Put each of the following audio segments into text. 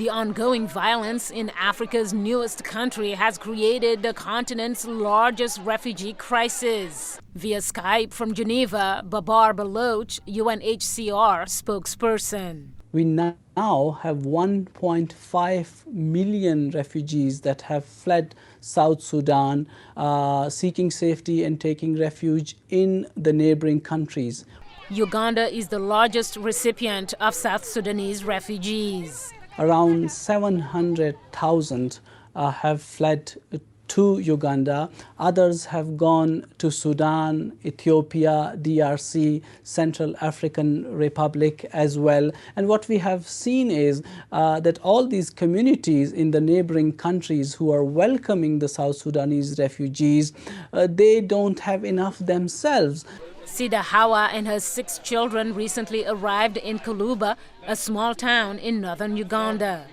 The ongoing violence in Africa's newest country has created the continent's largest refugee crisis. Via Skype from Geneva, Babar Baloch, UNHCR spokesperson. We now have 1.5 million refugees that have fled South Sudan, seeking safety and taking refuge in the neighboring countries. Uganda is the largest recipient of South Sudanese refugees. Around 700,000 have fled to Uganda. Others have gone to Sudan, Ethiopia, DRC, Central African Republic as well. And what we have seen is that all these communities in the neighboring countries who are welcoming the South Sudanese refugees, they don't have enough themselves. Sida Hawa and her 6 children recently arrived in Kuluba, a small town in northern Uganda.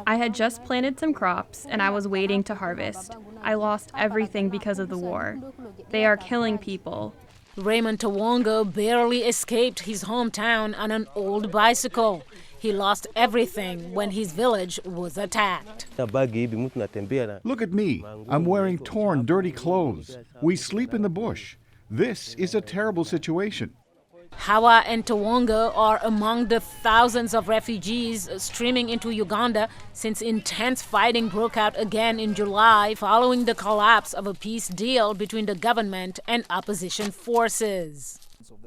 I had just planted some crops and I was waiting to harvest. I lost everything because of the war. They are killing people. Raymond Tawongo barely escaped his hometown on an old bicycle. He lost everything when his village was attacked. Look at me. I'm wearing torn, dirty clothes. We sleep in the bush. This is a terrible situation. Hawa and Tawongo are among the thousands of refugees streaming into Uganda since intense fighting broke out again in July following the collapse of a peace deal between the government and opposition forces.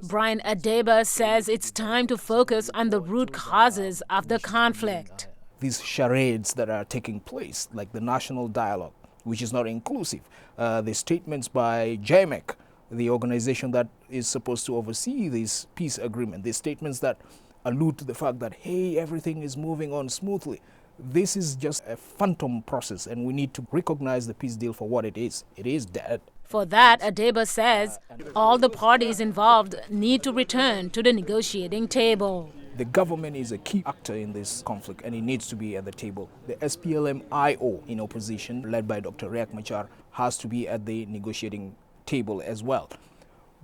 Brian Adeba says it's time to focus on the root causes of the conflict. These charades that are taking place, like the national dialogue, which is not inclusive, the statements by JMEC, the organization that is supposed to oversee this peace agreement, the statements that allude to the fact that, hey, everything is moving on smoothly. This is just a phantom process, and we need to recognize the peace deal for what it is. It is dead. For that, Adeba says all the parties involved need to return to the negotiating table. The government is a key actor in this conflict, and it needs to be at the table. The SPLM-IO in opposition, led by Dr. Riek Machar, has to be at the negotiating table as well.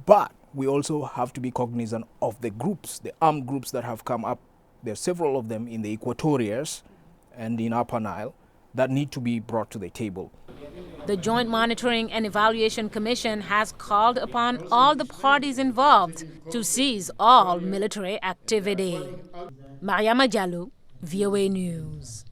But we also have to be cognizant of the groups, the armed groups that have come up. There are several of them in the Equatorias and in Upper Nile that need to be brought to the table. The Joint Monitoring and Evaluation Commission has called upon all the parties involved to cease all military activity. Mariama, Diallo, VOA News.